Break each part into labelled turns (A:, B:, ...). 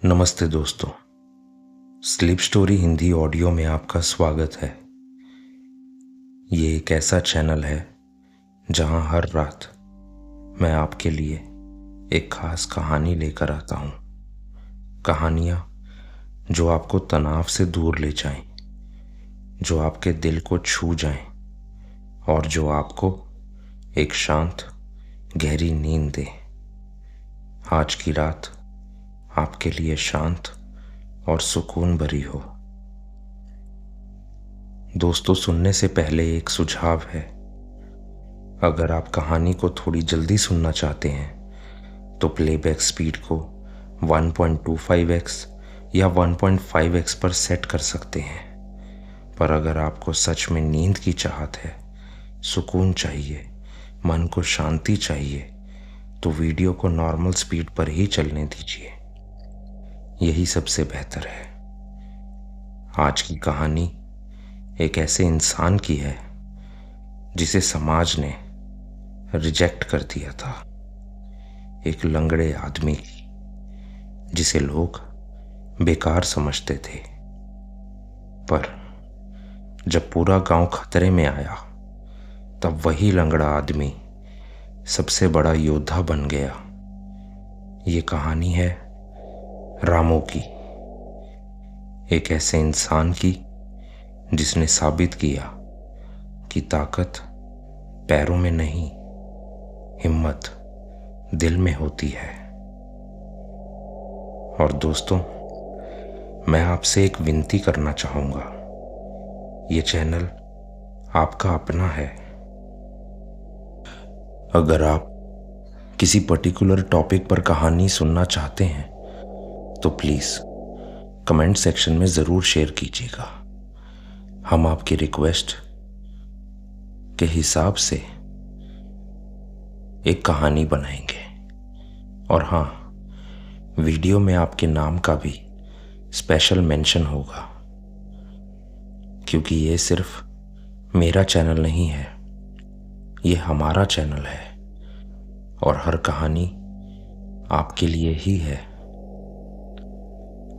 A: नमस्ते दोस्तों, sleep story Hindi audio में आपका स्वागत है। ये एक ऐसा चैनल है जहां हर रात मैं आपके लिए एक खास कहानी लेकर आता हूं। कहानियां जो आपको तनाव से दूर ले जाएं, जो आपके दिल को छू जाएं और जो आपको एक शांत गहरी नींद दे। आज की रात आपके लिए शांत और सुकून भरी हो। दोस्तों, सुनने से पहले एक सुझाव है। अगर आप कहानी को थोड़ी जल्दी सुनना चाहते हैं तो प्लेबैक स्पीड को 1.25x या 1.5x पर सेट कर सकते हैं। पर अगर आपको सच में नींद की चाहत है, सुकून चाहिए, मन को शांति चाहिए, तो वीडियो को नॉर्मल स्पीड पर ही चलने दीजिए। यही सबसे बेहतर है। आज की कहानी एक ऐसे इंसान की है जिसे समाज ने रिजेक्ट कर दिया था। एक लंगड़े आदमी की, जिसे लोग बेकार समझते थे। पर जब पूरा गांव खतरे में आया, तब वही लंगड़ा आदमी सबसे बड़ा योद्धा बन गया। ये कहानी है रामू की, एक ऐसे इंसान की जिसने साबित किया कि ताकत पैरों में नहीं, हिम्मत दिल में होती है। और दोस्तों, मैं आपसे एक विनती करना चाहूँगा। ये चैनल आपका अपना है। अगर आप किसी पर्टिकुलर टॉपिक पर कहानी सुनना चाहते हैं तो प्लीज़ कमेंट सेक्शन में ज़रूर शेयर कीजिएगा। हम आपकी रिक्वेस्ट के हिसाब से एक कहानी बनाएंगे। और हाँ, वीडियो में आपके नाम का भी स्पेशल मेंशन होगा, क्योंकि ये सिर्फ मेरा चैनल नहीं है, ये हमारा चैनल है और हर कहानी आपके लिए ही है।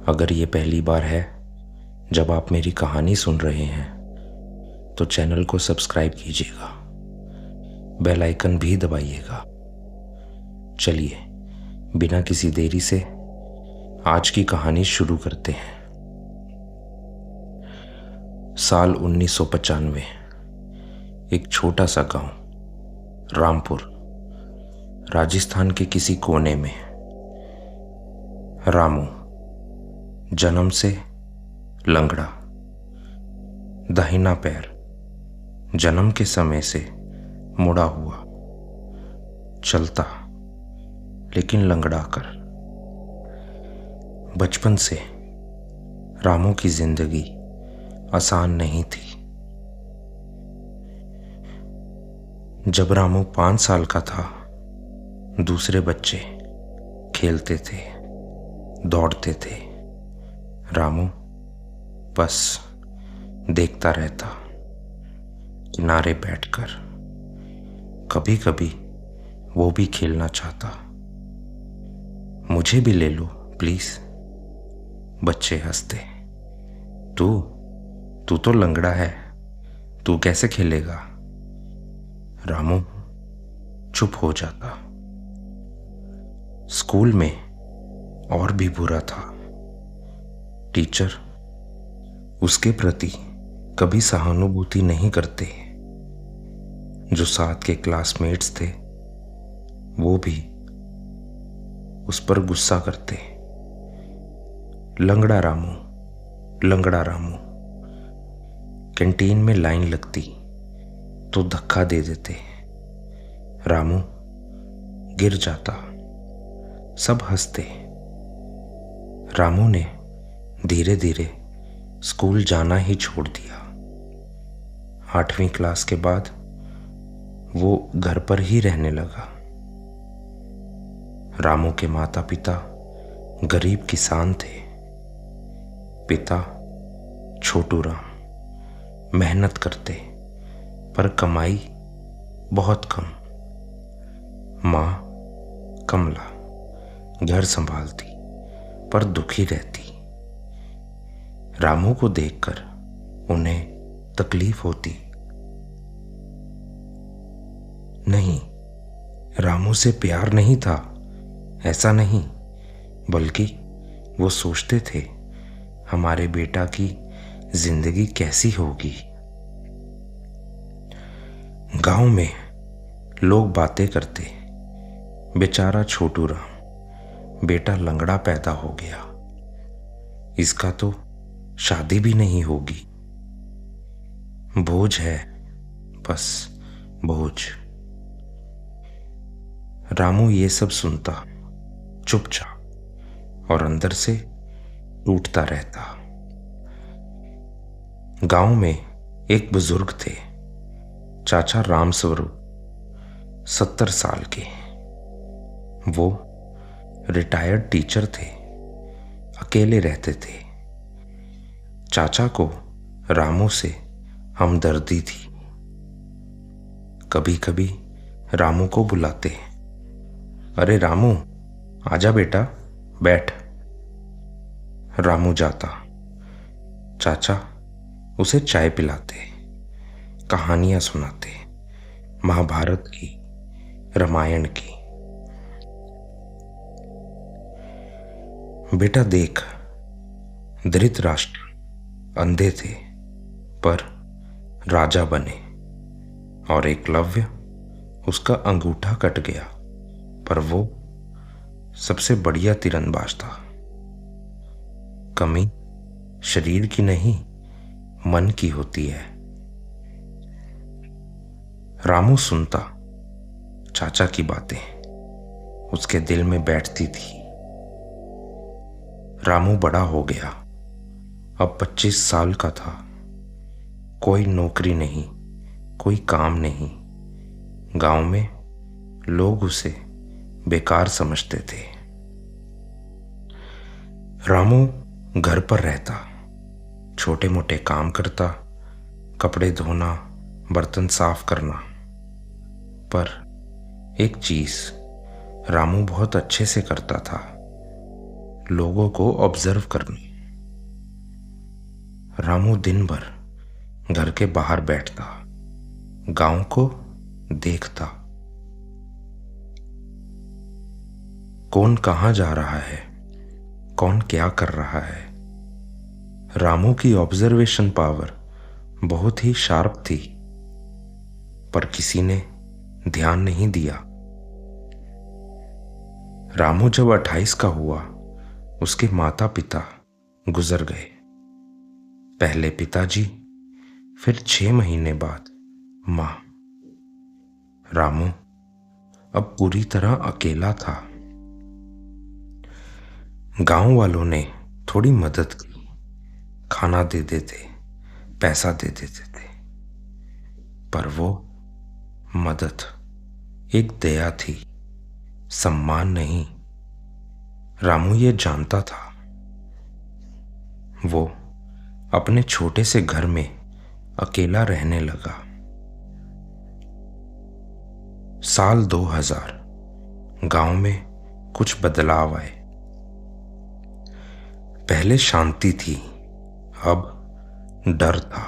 A: अगर ये पहली बार है जब आप मेरी कहानी सुन रहे हैं तो चैनल को सब्सक्राइब कीजिएगा, बेल आइकन भी दबाइएगा। चलिए, बिना किसी देरी से आज की कहानी शुरू करते हैं। साल 1995, एक छोटा सा गांव रामपुर, राजस्थान के किसी कोने में। रामू जन्म से लंगड़ा, दाहिना पैर जन्म के समय से मुड़ा हुआ, चलता लेकिन लंगड़ा कर। बचपन से रामू की जिंदगी आसान नहीं थी। जब रामू 5 साल का था, दूसरे बच्चे खेलते थे, दौड़ते थे। रामू बस देखता रहता, किनारे बैठकर। कभी कभी वो भी खेलना चाहता। मुझे भी ले लो प्लीज, बच्चे हंसते। तू तो लंगड़ा है, तू कैसे खेलेगा? रामू चुप हो जाता। स्कूल में और भी बुरा था। टीचर उसके प्रति कभी सहानुभूति नहीं करते। जो साथ के क्लासमेट्स थे वो भी उस पर गुस्सा करते। लंगड़ा रामू, लंगड़ा रामू। कैंटीन में लाइन लगती तो धक्का दे देते। रामू गिर जाता, सब हंसते। रामू ने धीरे धीरे स्कूल जाना ही छोड़ दिया। 8वीं क्लास के बाद वो घर पर ही रहने लगा। रामू के माता पिता गरीब किसान थे। पिता छोटू राम मेहनत करते, पर कमाई बहुत कम। माँ कमला घर संभालती पर दुखी रहती। रामू को देखकर उन्हें तकलीफ होती। नहीं, रामू से प्यार नहीं था, ऐसा नहीं, बल्कि वो सोचते थे हमारे बेटा की जिंदगी कैसी होगी। गांव में लोग बातें करते, बेचारा छोटू राम, बेटा लंगड़ा पैदा हो गया, इसका तो शादी भी नहीं होगी, बोझ है, बस बोझ। रामू ये सब सुनता चुपचाप और अंदर से टूटता रहता। गांव में एक बुजुर्ग थे, चाचा राम स्वरूप, 70 साल के। वो रिटायर्ड टीचर थे, अकेले रहते थे। चाचा को रामू से हमदर्दी थी। कभी कभी रामू को बुलाते, अरे रामू आजा बेटा, बैठ। रामू जाता, चाचा उसे चाय पिलाते, कहानियां सुनाते, महाभारत की, रामायण की। बेटा देख, धृतराष्ट्र अंधे थे पर राजा बने, और एकलव्य, उसका अंगूठा कट गया पर वो सबसे बढ़िया तीरंदाज था। कमी शरीर की नहीं, मन की होती है। रामू सुनता चाचा की बातें, उसके दिल में बैठती थी। रामू बड़ा हो गया, अब 25 साल का था। कोई नौकरी नहीं, कोई काम नहीं। गांव में लोग उसे बेकार समझते थे। रामू घर पर रहता, छोटे मोटे काम करता, कपड़े धोना, बर्तन साफ करना। पर एक चीज रामू बहुत अच्छे से करता था, लोगों को ऑब्जर्व करना। रामू दिन भर घर के बाहर बैठता, गांव को देखता। कौन कहां जा रहा है, कौन क्या कर रहा है। रामू की ऑब्जर्वेशन पावर बहुत ही शार्प थी, पर किसी ने ध्यान नहीं दिया। रामू जब 28 का हुआ, उसके माता पिता गुजर गए। पहले पिताजी, फिर 6 महीने बाद मां। रामू अब पूरी तरह अकेला था। गांव वालों ने थोड़ी मदद की, खाना दे देते, पैसा दे देते थे, पर वो मदद एक दया थी, सम्मान नहीं। रामू ये जानता था। वो अपने छोटे से घर में अकेला रहने लगा। साल 2000, गांव में कुछ बदलाव आए। पहले शांति थी, अब डर था।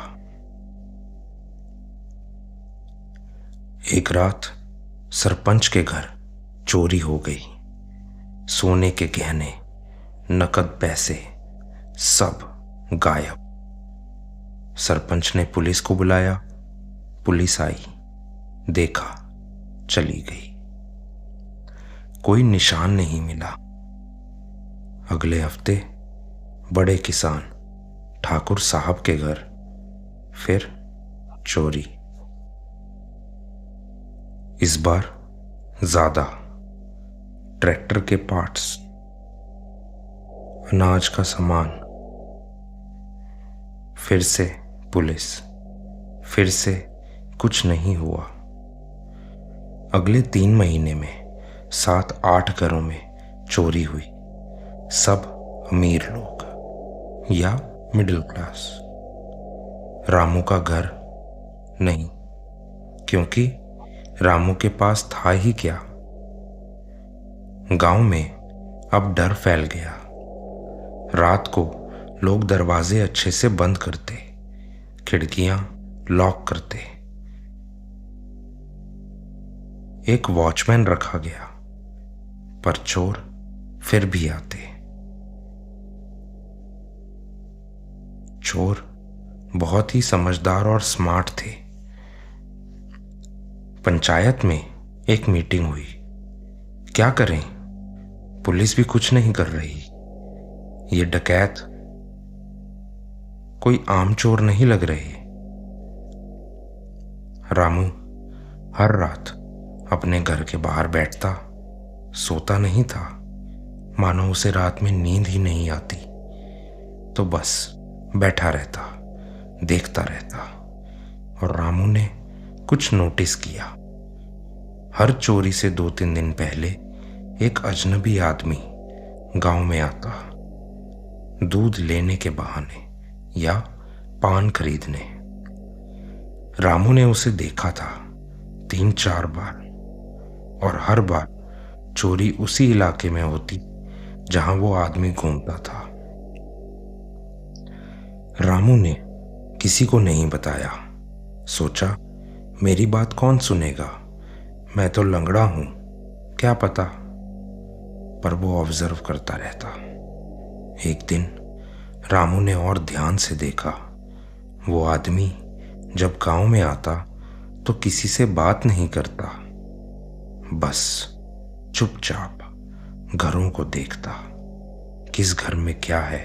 A: एक रात सरपंच के घर चोरी हो गई। सोने के गहने, नकद पैसे, सब गायब। सरपंच ने पुलिस को बुलाया, पुलिस आई, देखा, चली गई। कोई निशान नहीं मिला। अगले हफ्ते बड़े किसान ठाकुर साहब के घर फिर चोरी। इस बार ज्यादा, ट्रैक्टर के पार्ट्स, अनाज का सामान। फिर से पुलिस, फिर से कुछ नहीं हुआ। अगले 3 महीने में 7-8 घरों में चोरी हुई। सब अमीर लोग या मिडिल क्लास। रामू का घर नहीं, क्योंकि रामू के पास था ही क्या। गांव में अब डर फैल गया। रात को लोग दरवाजे अच्छे से बंद करते, खिड़कियां लॉक करते। एक वॉचमैन रखा गया, पर चोर फिर भी आते। चोर बहुत ही समझदार और स्मार्ट थे। पंचायत में एक मीटिंग हुई। क्या करें, पुलिस भी कुछ नहीं कर रही। ये डकैत कोई आम चोर नहीं लग रहे। रामू हर रात अपने घर के बाहर बैठता, सोता नहीं था, मानो उसे रात में नींद ही नहीं आती, तो बस बैठा रहता, देखता रहता। और रामू ने कुछ नोटिस किया। हर चोरी से 2-3 दिन पहले एक अजनबी आदमी गांव में आता, दूध लेने के बहाने या पान खरीदने। रामू ने उसे देखा था 3-4 बार, और हर बार चोरी उसी इलाके में होती जहां वो आदमी घूमता था। रामू ने किसी को नहीं बताया। सोचा, मेरी बात कौन सुनेगा, मैं तो लंगड़ा हूं, क्या पता। पर वो ऑब्जर्व करता रहता। एक दिन रामू ने और ध्यान से देखा। वो आदमी जब गांव में आता तो किसी से बात नहीं करता, बस चुपचाप घरों को देखता। किस घर में क्या है,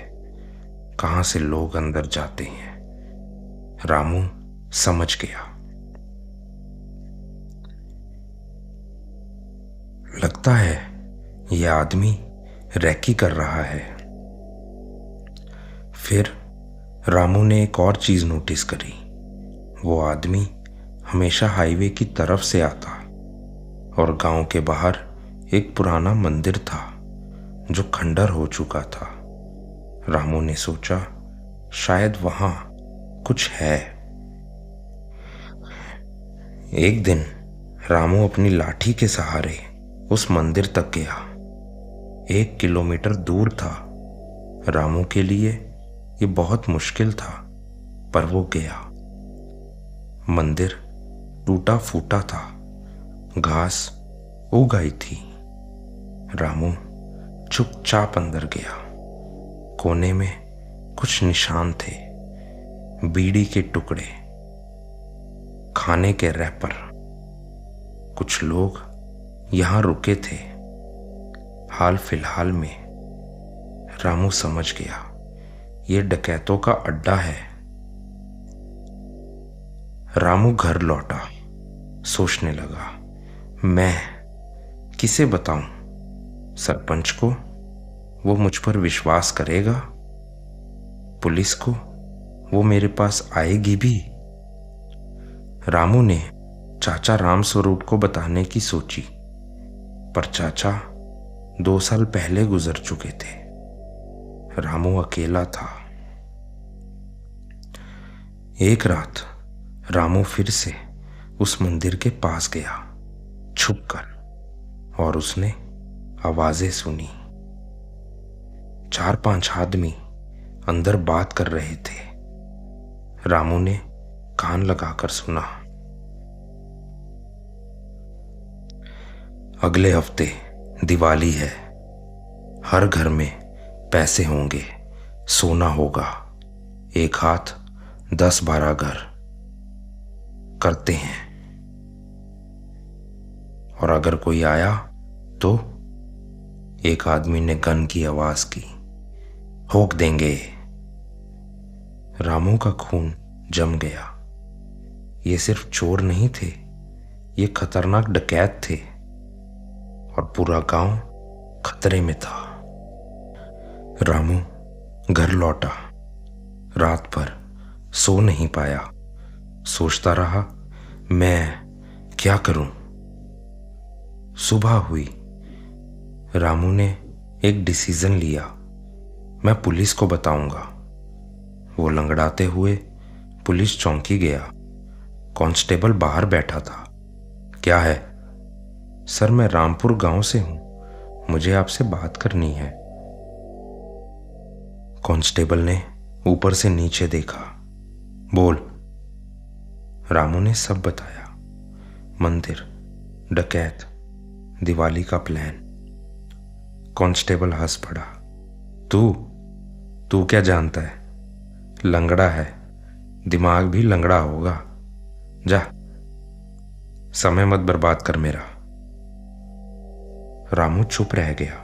A: कहां से लोग अंदर जाते हैं। रामू समझ गया। लगता है यह आदमी रैकी कर रहा है। फिर रामू ने एक और चीज नोटिस करी। वो आदमी हमेशा हाईवे की तरफ से आता, और गांव के बाहर एक पुराना मंदिर था जो खंडर हो चुका था। रामू ने सोचा, शायद वहां कुछ है। एक दिन रामू अपनी लाठी के सहारे उस मंदिर तक गया। 1 किलोमीटर दूर था। रामू के लिए ये बहुत मुश्किल था, पर वो गया। मंदिर टूटा फूटा था, घास उग आई थी। रामू चुपचाप अंदर गया। कोने में कुछ निशान थे, बीड़ी के टुकड़े, खाने के रैपर। कुछ लोग यहां रुके थे। हाल फिलहाल में रामू समझ गया, ये डकैतों का अड्डा है। रामू घर लौटा, सोचने लगा, मैं किसे बताऊं? सरपंच को? वो मुझ पर विश्वास करेगा? पुलिस को? वो मेरे पास आएगी भी? रामू ने चाचा राम स्वरूप को बताने की सोची, पर चाचा 2 साल पहले गुजर चुके थे। रामू अकेला था। एक रात रामू फिर से उस मंदिर के पास गया, छुपकर, और उसने आवाजें सुनी। 4-5 आदमी अंदर बात कर रहे थे। रामू ने कान लगाकर सुना। अगले हफ्ते दिवाली है, हर घर में पैसे होंगे, सोना होगा, एक हाथ 10-12 घर करते हैं, और अगर कोई आया तो? एक आदमी ने गन की आवाज की, ठोक देंगे। रामू का खून जम गया। ये सिर्फ चोर नहीं थे, ये खतरनाक डकैत थे, और पूरा गांव खतरे में था। रामू घर लौटा। रात भर सो नहीं पाया। सोचता रहा, मैं क्या करूं? सुबह हुई। रामू ने एक डिसीजन लिया, मैं पुलिस को बताऊंगा। वो लंगड़ाते हुए पुलिस चौकी गया। कांस्टेबल बाहर बैठा था। क्या है? सर, मैं रामपुर गांव से हूं, मुझे आपसे बात करनी है। कांस्टेबल ने ऊपर से नीचे देखा। बोल। रामू ने सब बताया। मंदिर, डकैत, दिवाली का प्लान। कांस्टेबल हंस पड़ा। तू तू क्या जानता है? लंगड़ा है, दिमाग भी लंगड़ा होगा। जा, समय मत बर्बाद कर मेरा। रामू चुप रह गया।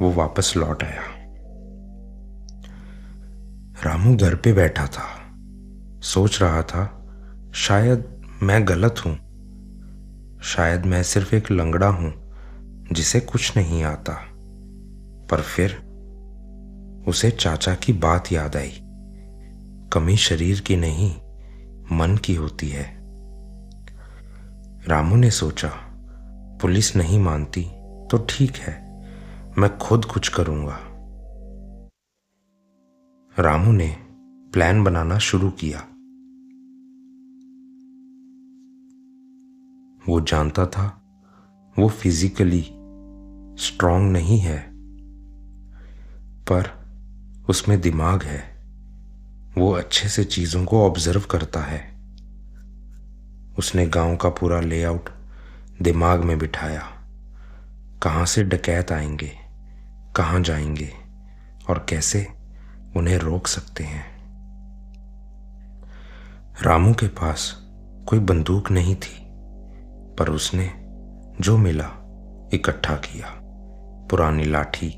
A: वो वापस लौट आया। रामू घर पे बैठा था, सोच रहा था शायद मैं गलत हूं, शायद मैं सिर्फ एक लंगड़ा हूं जिसे कुछ नहीं आता। पर फिर उसे चाचा की बात याद आई। कमी शरीर की नहीं, मन की होती है। रामू ने सोचा, पुलिस नहीं मानती तो ठीक है, मैं खुद कुछ करूंगा। रामू ने प्लान बनाना शुरू किया। वो जानता था वो फिजिकली स्ट्रांग नहीं है, पर उसमें दिमाग है। वो अच्छे से चीजों को ऑब्जर्व करता है। उसने गांव का पूरा लेआउट दिमाग में बिठाया। कहां से डकैत आएंगे, कहां जाएंगे और कैसे उन्हें रोक सकते हैं। रामू के पास कोई बंदूक नहीं थी, पर उसने जो मिला इकट्ठा किया। पुरानी लाठी,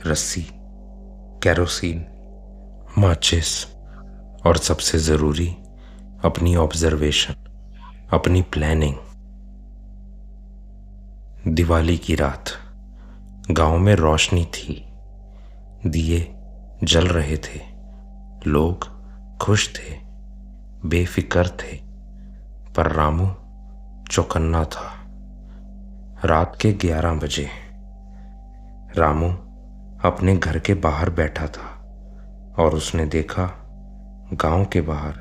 A: रस्सी, केरोसिन, माचिस और सबसे जरूरी अपनी ऑब्जर्वेशन, अपनी प्लानिंग। दिवाली की रात गांव में रोशनी थी, दिए जल रहे थे, लोग खुश थे, बेफिक्र थे। पर रामू चौकन्ना था। रात के 11 बजे रामू अपने घर के बाहर बैठा था और उसने देखा गांव के बाहर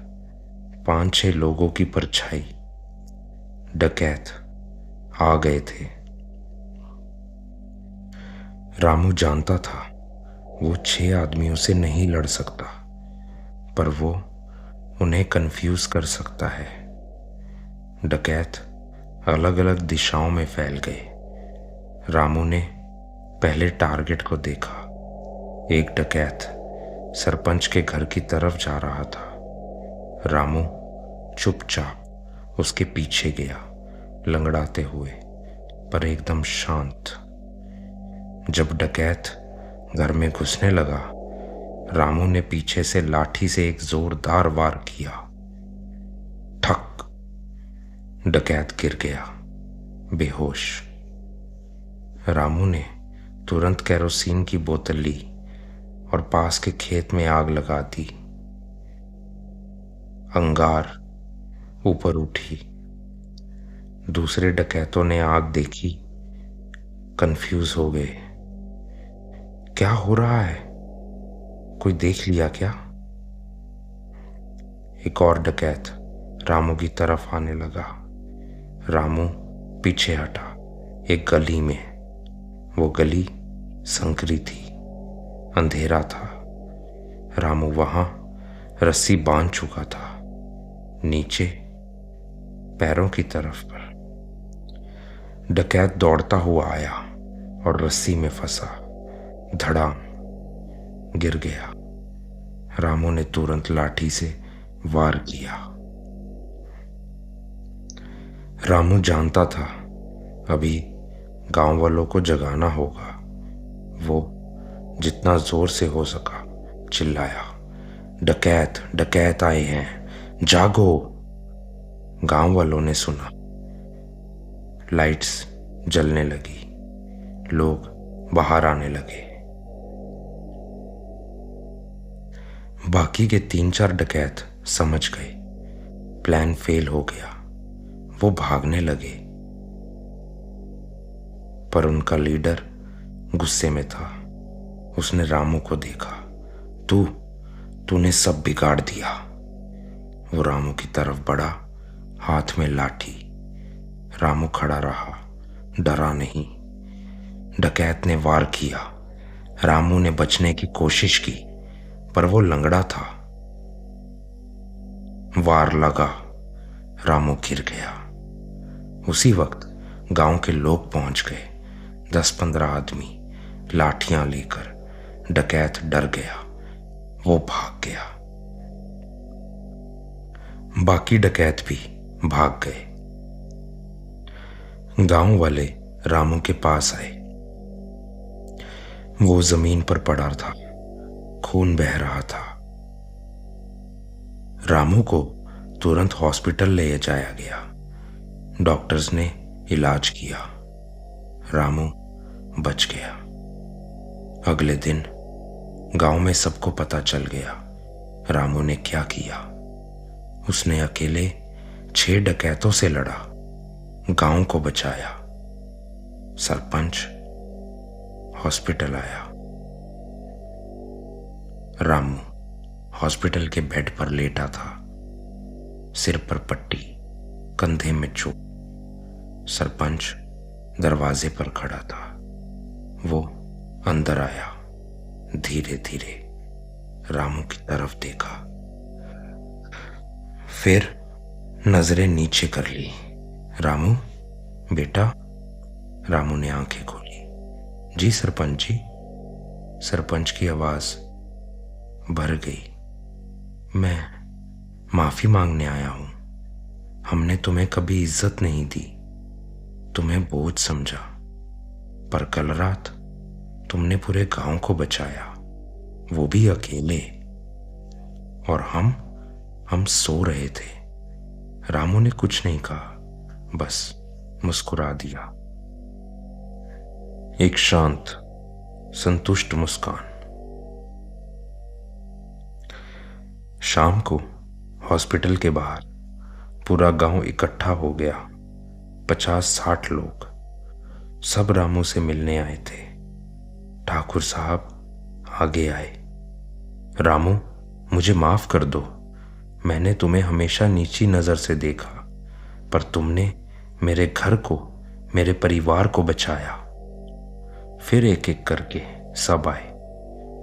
A: 5-6 लोगों की परछाई। डकैत आ गए थे। रामू जानता था वो 6 आदमियों से नहीं लड़ सकता, पर वो उन्हें कंफ्यूज कर सकता है। डकैत अलग अलग दिशाओं में फैल गए। रामू ने पहले टारगेट को देखा। एक डकैत सरपंच के घर की तरफ जा रहा था। रामू चुपचाप उसके पीछे गया, लंगड़ाते हुए पर एकदम शांत। जब डकैत घर में घुसने लगा, रामू ने पीछे से लाठी से एक जोरदार वार किया। ठक! डकैत गिर गया बेहोश। रामू ने तुरंत केरोसिन की बोतल ली और पास के खेत में आग लगा दी। अंगार ऊपर उठी। दूसरे डकैतों ने आग देखी, कंफ्यूज हो गए। क्या हो रहा है? कोई देख लिया क्या? एक और डकैत रामू की तरफ आने लगा। रामू पीछे हटा। एक गली में, वो गली संकरी थी, अंधेरा था। रामू वहां रस्सी बांध चुका था, नीचे पैरों की तरफ पर। डकैत दौड़ता हुआ आया और रस्सी में फंसा। धड़ाम गिर गया। रामू ने तुरंत लाठी से वार किया। रामू जानता था अभी गांव वालों को जगाना होगा। वो जितना जोर से हो सका चिल्लाया, डकैत डकैत आए हैं, जागो। गांव वालों ने सुना। लाइट्स जलने लगी, लोग बाहर आने लगे। बाकी के 3-4 डकैत समझ गए प्लान फेल हो गया। वो भागने लगे, पर उनका लीडर गुस्से में था। उसने रामू को देखा। तूने सब बिगाड़ दिया। वो रामू की तरफ बढ़ा, हाथ में लाठी। रामू खड़ा रहा, डरा नहीं। डकैत ने वार किया। रामू ने बचने की कोशिश की, पर वो लंगड़ा था। वार लगा, रामू गिर गया। उसी वक्त गांव के लोग पहुंच गए। 10-15 आदमी लाठियां लेकर। डकैत डर गया, वो भाग गया। बाकी डकैत भी भाग गए। गांव वाले रामू के पास आए। वो जमीन पर पड़ा था, खून बह रहा था। रामू को तुरंत हॉस्पिटल ले जाया गया। डॉक्टर्स ने इलाज किया। रामू बच गया। अगले दिन गांव में सबको पता चल गया रामू ने क्या किया। उसने अकेले 6 डकैतों से लड़ा, गांव को बचाया। सरपंच हॉस्पिटल आया। रामू हॉस्पिटल के बेड पर लेटा था, सिर पर पट्टी, कंधे में चोट। सरपंच दरवाजे पर खड़ा था। वो अंदर आया, धीरे धीरे रामू की तरफ देखा, फिर नजरें नीचे कर ली। रामू बेटा। रामू ने आंखें खोली। जी सरपंच जी। सरपंच की आवाज भर गई। मैं माफी मांगने आया हूं। हमने तुम्हें कभी इज्जत नहीं दी, तुम्हें बोझ समझा, पर कल रात तुमने पूरे गांव को बचाया, वो भी अकेले। और हम सो रहे थे। रामू ने कुछ नहीं कहा, बस मुस्कुरा दिया। एक शांत, संतुष्ट मुस्कान। शाम को हॉस्पिटल के बाहर पूरा गांव इकट्ठा हो गया। 50-60 लोग, सब रामू से मिलने आए थे। ठाकुर साहब आगे आए। रामू, मुझे माफ कर दो। मैंने तुम्हें हमेशा नीची नजर से देखा, पर तुमने मेरे घर को, मेरे परिवार को बचाया। फिर एक एक करके सब आए।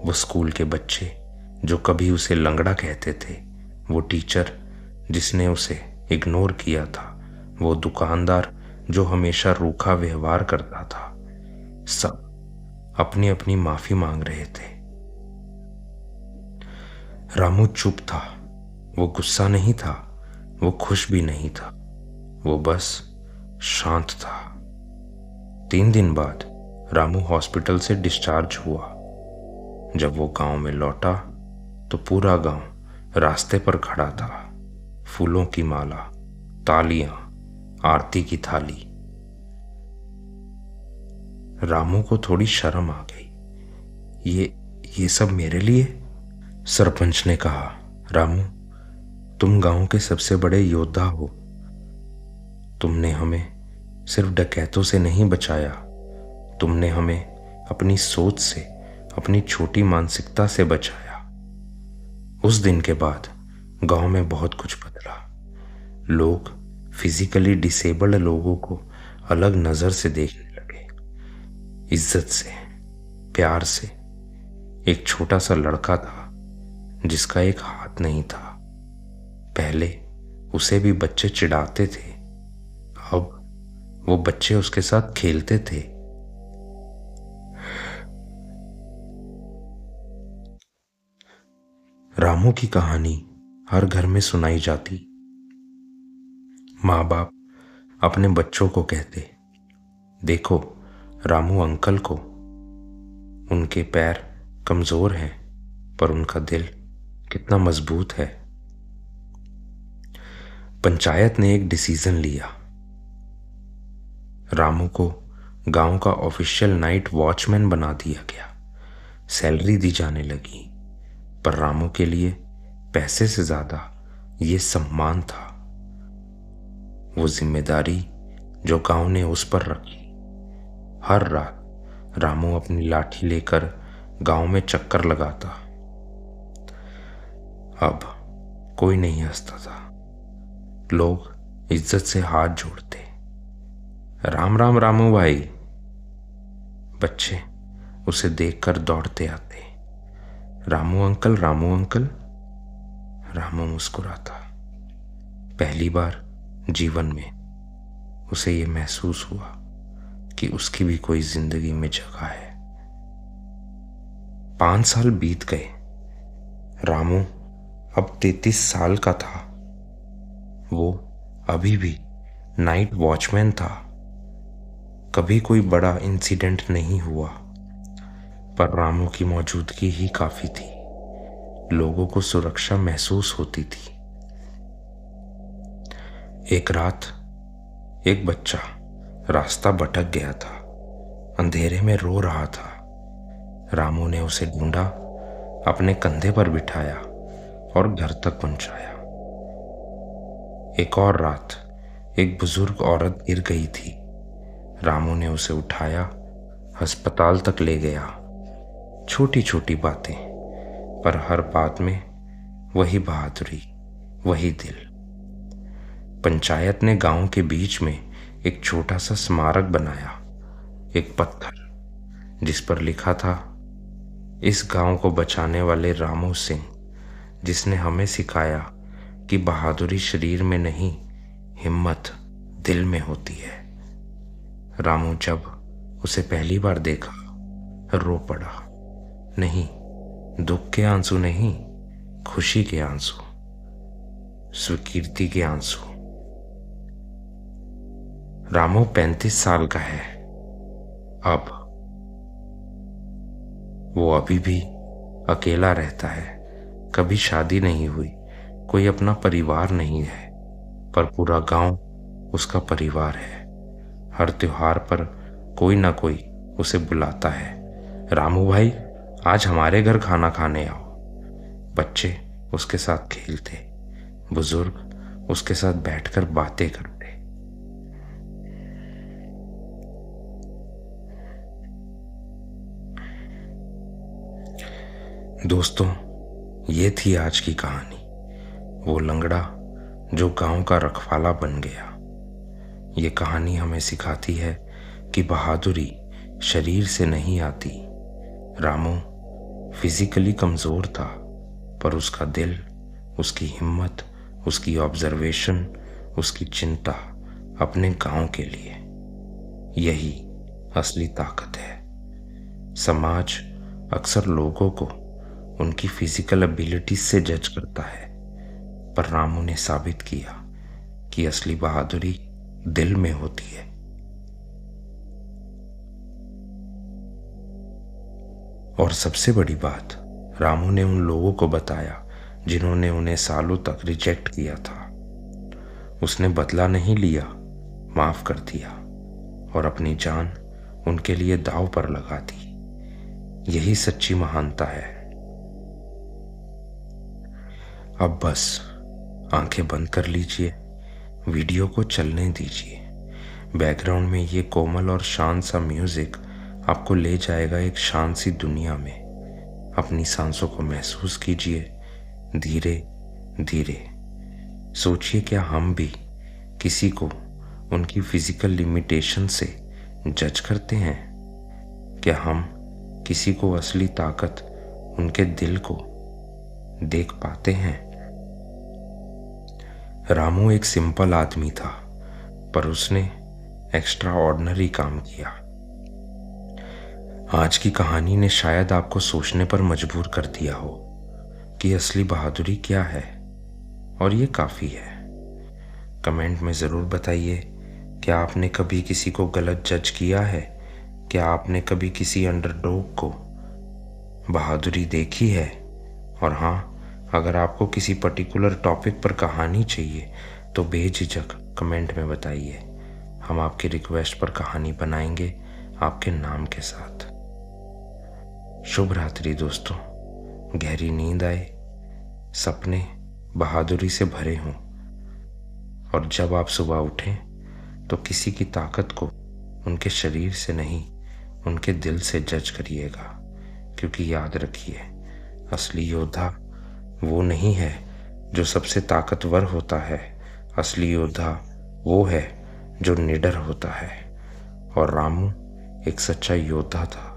A: वो स्कूल के बच्चे जो कभी उसे लंगड़ा कहते थे, वो टीचर जिसने उसे इग्नोर किया था, वो दुकानदार जो हमेशा रूखा व्यवहार करता था, सब अपनी अपनी माफी मांग रहे थे। रामू चुप था। वो गुस्सा नहीं था, वो खुश भी नहीं था, वो बस शांत था। 3 दिन बाद रामू हॉस्पिटल से डिस्चार्ज हुआ। जब वो गांव में लौटा तो पूरा गांव रास्ते पर खड़ा था। फूलों की माला, तालियां, आरती की थाली। रामू को थोड़ी शर्म आ गई। ये सब मेरे लिए? सरपंच ने कहा, रामू, तुम गांव के सबसे बड़े योद्धा हो। तुमने हमें सिर्फ डकैतों से नहीं बचाया, तुमने हमें अपनी सोच से, अपनी छोटी मानसिकता से बचाया। उस दिन के बाद गांव में बहुत कुछ बदला। लोग फिजिकली डिसेबल्ड लोगों को अलग नजर से देखने लगे, इज्जत से, प्यार से। एक छोटा सा लड़का था जिसका एक हाथ नहीं था। पहले उसे भी बच्चे चिढ़ाते थे, अब वो बच्चे उसके साथ खेलते थे। रामू की कहानी हर घर में सुनाई जाती। माँ बाप अपने बच्चों को कहते, देखो रामू अंकल को, उनके पैर कमजोर हैं पर उनका दिल कितना मजबूत है। पंचायत ने एक डिसीजन लिया। रामू को गांव का ऑफिशियल नाइट वॉचमैन बना दिया गया। सैलरी दी जाने लगी, पर रामू के लिए पैसे से ज्यादा ये सम्मान था। वो जिम्मेदारी जो गांव ने उस पर रखी। हर रात रामू अपनी लाठी लेकर गांव में चक्कर लगाता। अब कोई नहीं हंसता था। लोग इज्जत से हाथ जोड़ते, राम राम रामू भाई। बच्चे उसे देखकर दौड़ते आते। Ramu uncle, Ramu uncle. रामू मुस्कुराता। पहली बार जीवन में उसे ये महसूस हुआ कि उसकी भी कोई जिंदगी में जगह है। 5 साल बीत गए। रामू अब 33 साल का था। वो अभी भी नाइट वॉचमैन था। कभी कोई बड़ा इंसिडेंट नहीं हुआ, पर रामू की मौजूदगी ही काफी थी। लोगों को सुरक्षा महसूस होती थी। एक रात एक बच्चा रास्ता भटक गया था। अंधेरे में रो रहा था। रामू ने उसे ढूंढा, अपने कंधे पर बिठाया और घर तक पहुंचाया। एक और रात एक बुजुर्ग औरत गिर गई थी। रामू ने उसे उठाया, अस्पताल तक ले गया। छोटी छोटी बातें, पर हर बात में वही बहादुरी, वही दिल। पंचायत ने गांव के बीच में एक छोटा सा स्मारक बनाया। एक पत्थर जिस पर लिखा था, इस गांव को बचाने वाले रामू सिंह, जिसने हमें सिखाया कि बहादुरी शरीर में नहीं, हिम्मत दिल में होती है। रामू जब उसे पहली बार देखा, रो पड़ा। नहीं, दुख के आंसू नहीं, खुशी के आंसू, स्वीकृति के आंसू। रामू 35 साल का है अब। वो अभी भी अकेला रहता है। कभी शादी नहीं हुई, कोई अपना परिवार नहीं है, पर पूरा गांव उसका परिवार है। हर त्योहार पर कोई ना कोई उसे बुलाता है, रामू भाई आज हमारे घर खाना खाने आओ। बच्चे उसके साथ खेलते, बुजुर्ग उसके साथ बैठकर बातें करते। दोस्तों, ये थी आज की कहानी। वो लंगड़ा जो गांव का रखवाला बन गया। ये कहानी हमें सिखाती है कि बहादुरी शरीर से नहीं आती। रामू फिजिकली कमजोर था, पर उसका दिल, उसकी हिम्मत, उसकी ऑब्जर्वेशन, उसकी चिंता अपने गांव के लिए, यही असली ताकत है। समाज अक्सर लोगों को उनकी फिजिकल एबिलिटीज से जज करता है, पर रामू ने साबित किया कि असली बहादुरी दिल में होती है। और सबसे बड़ी बात, रामू ने उन लोगों को बताया जिन्होंने उन्हें सालों तक रिजेक्ट किया था। उसने बदला नहीं लिया, माफ कर दिया और अपनी जान उनके लिए दांव पर लगा दी। यही सच्ची महानता है। अब बस आंखें बंद कर लीजिए, वीडियो को चलने दीजिए। बैकग्राउंड में ये कोमल और शांत सा म्यूजिक आपको ले जाएगा एक शांत सी दुनिया में। अपनी सांसों को महसूस कीजिए, धीरे धीरे। सोचिए, क्या हम भी किसी को उनकी फिजिकल लिमिटेशन से जज करते हैं? क्या हम किसी को असली ताकत उनके दिल को देख पाते हैं? रामू एक सिंपल आदमी था, पर उसने एक्स्ट्रा ऑर्डिनरी काम किया। आज की कहानी ने शायद आपको सोचने पर मजबूर कर दिया हो कि असली बहादुरी क्या है, और ये काफी है। कमेंट में जरूर बताइए, क्या आपने कभी किसी को गलत जज किया है? क्या आपने कभी किसी अंडरडॉग को बहादुरी देखी है? और हाँ, अगर आपको किसी पर्टिकुलर टॉपिक पर कहानी चाहिए तो बेझिझक कमेंट में बताइए। हम आपकी रिक्वेस्ट पर कहानी बनाएंगे आपके नाम के साथ। शुभ रात्रि दोस्तों। गहरी नींद आए, सपने बहादुरी से भरे हों, और जब आप सुबह उठें तो किसी की ताकत को उनके शरीर से नहीं, उनके दिल से जज करिएगा। क्योंकि याद रखिए, असली योद्धा वो नहीं है जो सबसे ताकतवर होता है। असली योद्धा वो है जो निडर होता है। और रामू एक सच्चा योद्धा था।